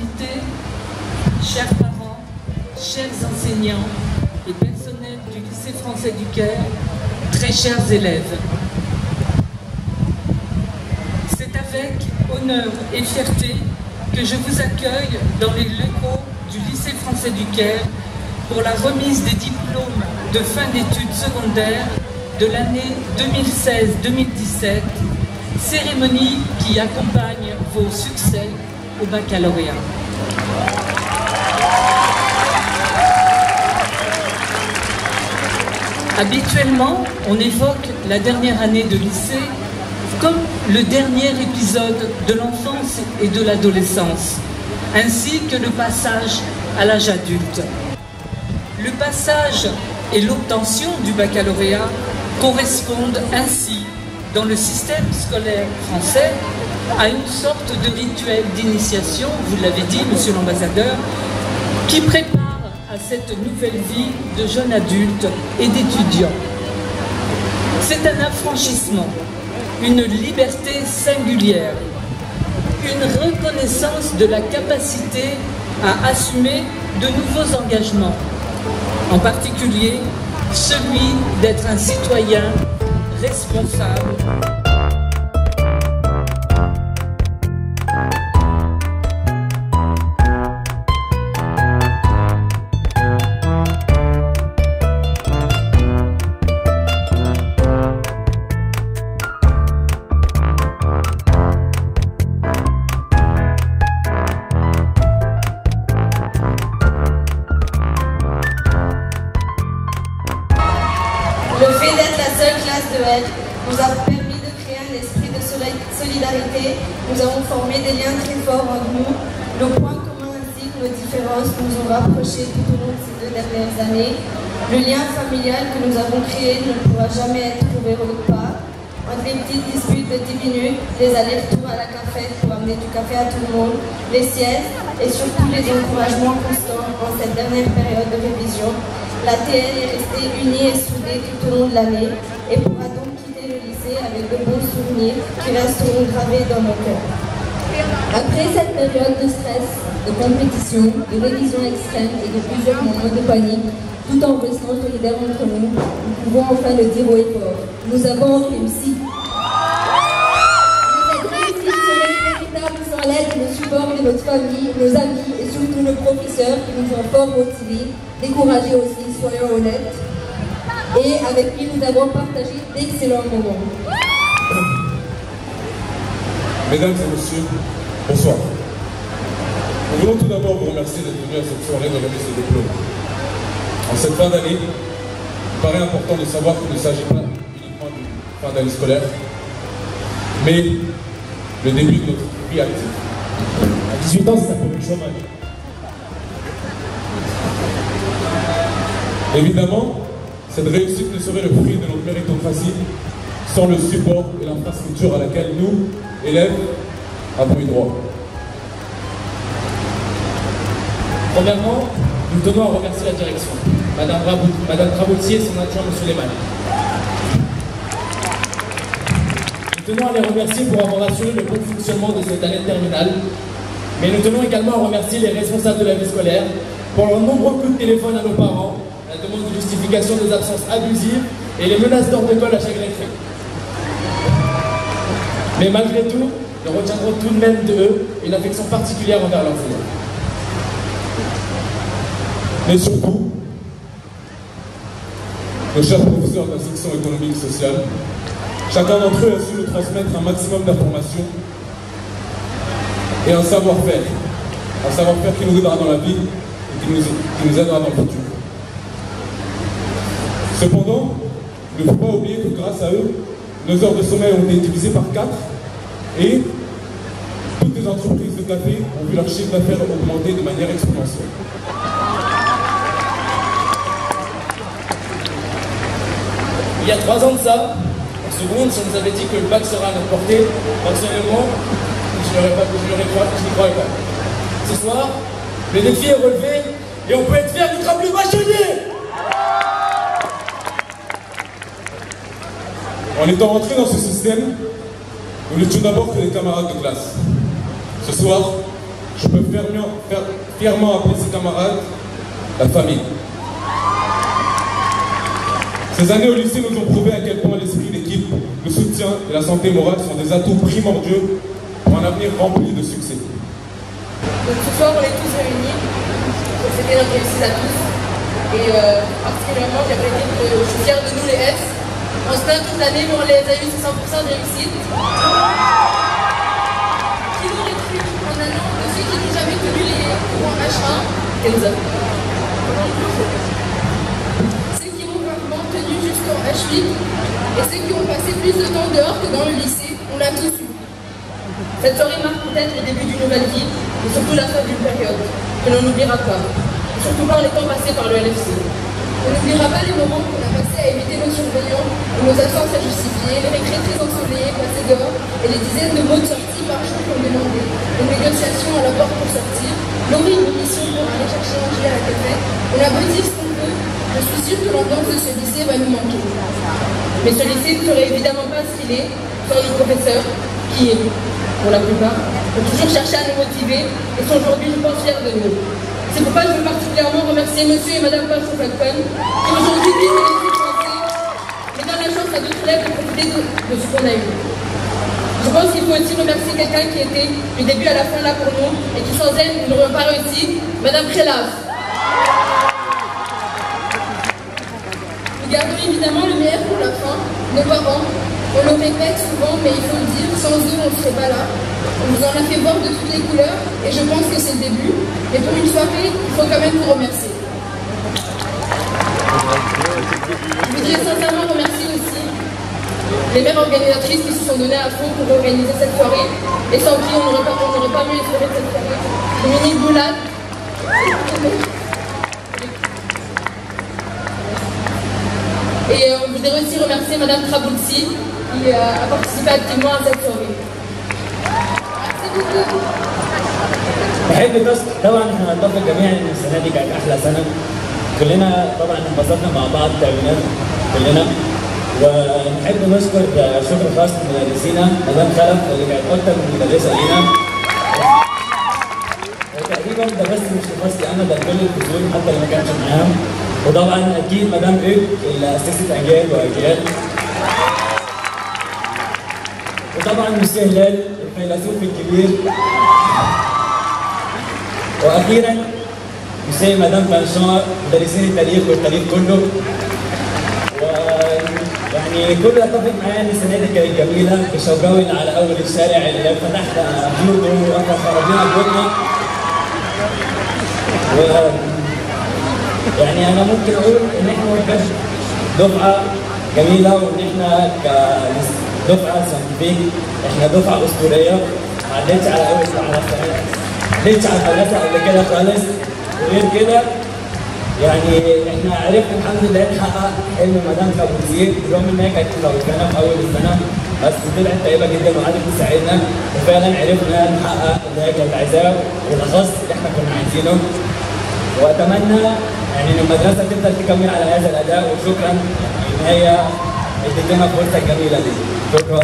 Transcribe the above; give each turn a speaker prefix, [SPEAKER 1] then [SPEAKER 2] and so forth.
[SPEAKER 1] invités, chers parents, chers enseignants et personnels du lycée français du Caire, très chers élèves. C'est avec honneur et fierté que je vous accueille dans les locaux du lycée français du Caire pour la remise des diplômes de fin d'études secondaires de l'année 2016-2017, cérémonie qui accompagne vos succès au baccalauréat. Habituellement, on évoque la dernière année de lycée comme le dernier épisode de l'enfance et de l'adolescence, ainsi que le passage à l'âge adulte. Le passage et l'obtention du baccalauréat correspondent ainsi, dans le système scolaire français, à une sorte de rituel d'initiation, vous l'avez dit, monsieur l'ambassadeur, qui prépare à cette nouvelle vie de jeunes adultes et d'étudiants. C'est un affranchissement, une liberté singulière, une reconnaissance de la capacité à assumer de nouveaux engagements, en particulier celui d'être un citoyen responsable.
[SPEAKER 2] Le fait d'être la seule classe de L nous a permis de créer un esprit de solidarité. Nous avons formé des liens très forts entre nous. Le point commun ainsi que nos différences nous ont rapprochés tout au long de ces 2 dernières années. Le lien familial que nous avons créé ne pourra jamais être trouvé autre part. Entre les petites disputes de 10 minutes, les allers-retours à la cafette pour amener du café à tout le monde, les siestes et surtout les encouragements constants en cette dernière période de révision, la TL est restée unie et soudée tout au long de l'année et pourra donc quitter le lycée avec de bons souvenirs qui resteront gravés dans nos cœurs.
[SPEAKER 3] Après cette période de stress, de compétition, de révision extrême et de plusieurs moments de panique, tout en restant solidaires entre nous, nous pouvons enfin le dire haut et fort. Nous avons réussi. Cette réussite serait inévitable sans l'aide et le support de notre famille, nos amis et surtout nos professeurs qui nous ont fort motivés, découragés aussi, soyons honnêtes, et avec qui nous avons partagé d'excellents moments.
[SPEAKER 4] Mesdames et messieurs, bonsoir. Nous voulons tout d'abord vous remercier d'être venus à cette soirée de remise de diplôme. En cette fin d'année, il paraît important de savoir qu'il ne s'agit pas uniquement d'une fin d'année scolaire, mais le début de notre vie active.
[SPEAKER 5] À 18 ans, c'est un peu le chômage.
[SPEAKER 4] Évidemment, cette réussite ne serait le fruit de notre méritocratie sans le support et l'infrastructure à laquelle nous, élèves, avons eu droit.
[SPEAKER 5] Premièrement, nous tenons à remercier la direction, Madame Traboutier et son adjoint M. Lehmann. Nous tenons à les remercier pour avoir assuré le bon fonctionnement de cette année terminale, mais nous tenons également à remercier les responsables de la vie scolaire pour leurs nombreux coups de téléphone à nos parents, la demande de justification des absences abusives et les menaces d'hors d'école à chaque récré. Mais malgré tout, nous retiendrons tout de même de eux une affection particulière envers leurs élèves.
[SPEAKER 4] Mais surtout, nos chers professeurs de la section économique et sociale, chacun d'entre eux a su nous transmettre un maximum d'informations et un savoir-faire qui nous aidera dans la vie et qui nous aidera dans le futur. Cependant, il ne faut pas oublier que grâce à eux, nos heures de sommeil ont été divisées par 4 et toutes les entreprises de café ont vu leur chiffre d'affaires augmenter de manière exponentielle.
[SPEAKER 5] Il y a 3 ans de ça, en seconde, si on nous avait dit que le bac sera à notre portée, personnellement, je n'y croyais pas. Ce soir, le défi est relevé et on peut être fier d'être appelé bachelier.
[SPEAKER 4] En étant rentré dans ce système, nous n'étions d'abord que des camarades de classe. Ce soir, je peux fièrement appeler ses camarades la famille. Ces années au lycée nous ont prouvé à quel point l'esprit d'équipe, le soutien et la santé morale sont des atouts primordiaux pour un avenir rempli de succès.
[SPEAKER 2] Donc ce soir, on est tous réunis pour fêter notre réussite à tous. Et particulièrement, j'aimerais dire que je suis fière de nous les S. On se plaint toute l'année, mais on les a eu 100% de réussite. Qui l'aurait cru en un an de ceux qui n'ont jamais tenu les cours en H1 et nous avons. Ceux qui ont vraiment tenu jusqu'en H8 et ceux qui ont passé plus de temps dehors que dans le lycée, on l'a tous eu. Cette soirée marque peut-être le début d'une nouvelle vie, et surtout la fin d'une période, que l'on n'oubliera pas, et surtout pas en étant passé par le LFC. On n'oubliera pas les moments qu'on a passés à éviter nos surveillants, ou nos absences à justifier, les récrés très ensoleillés passés dehors, et les dizaines de mots de sortie par jour qu'on demandait, les négociations à la porte pour sortir, l'horrible mission pour aller chercher un gilet à la café. On a beau dire ce qu'on veut, je suis sûre que l'ambiance de ce lycée va nous manquer. Mais ce lycée ne serait évidemment pas ce qu'il est sans nos professeurs, qui, pour la plupart, ont toujours cherché à nous motiver et sont aujourd'hui, je pense, fiers de nous. C'est pourquoi je veux particulièrement remercier monsieur et madame Pache-Falcon, qui aujourd'hui vivent les études français, mais donnent la chance à d'autres élèves de profiter de ce qu'on a eu. Je pense qu'il faut aussi remercier quelqu'un qui était du début à la fin là pour nous et qui sans elle, nous n'aurions pas réussi, madame Krelaf. Nous gardons évidemment le meilleur pour la fin, nos parents. On le répète souvent, mais il faut le dire, sans eux, on ne serait pas là. On vous en a fait voir de toutes les couleurs, et je pense que c'est le début. Mais pour une soirée, il faut quand même vous remercier. Je voudrais sincèrement remercier aussi les mères organisatrices qui se sont données à fond pour organiser cette soirée, et sans qui on n'aurait pas mieux espéré cette soirée. Dominique Boulade. Et on voudrait aussi remercier Madame Traboulsi qui a participé activement à cette soirée. Merci beaucoup.
[SPEAKER 6] بحب بس طبعا احنا نتفق جميعا ان السنه دي كانت احلى سنه. كلنا طبعا انبسطنا مع بعض تقريبا كلنا. ونحب نشكر شكر خاص لمدرسينا مدام خلف اللي كانت اكتر من مدرسه لينا. وتقريبا ده بس مش لفصلي انا، ده كل الفصول حتى اللي ما كانش معاهم. وطبعا اكيد مدام ايه اللي اسست اجيال واجيال. وطبعا مستر هلال الفيلسوف الكبير. واخيرا مستر مدام فانشان مدرسين التاريخ والتاريخ كله. ويعني كله يتفق معايا ان السنه دي كانت جميله. الشوجاوي على اول الشارع اللي فتحت بيوته وخرجنا بيوتنا. يعني انا ممكن اقول ان احنا بجد دفعه جميله، وان احنا كدفعه ساينتفيك احنا دفعه اسطوريه. ما عدتش على اول على عدتش على المدرسه قبل كده خالص. وغير كده يعني احنا عرفنا الحمد لله نحقق حلم مدام كابوزيه، رغم ان هي كانت مخوفانا في اول السنه، بس طلعت طيبه جدا وقعدت تساعدنا، وفعلا عرفنا نحقق اللي هي كانت عايزاه والاخص اللي احنا كنا عايزينه. واتمنى يعني ان المدرسه تفضل تكمل على هذا الاداء. وشكرا ان هي ادت لنا الفرصه الجميله دي. شكرا.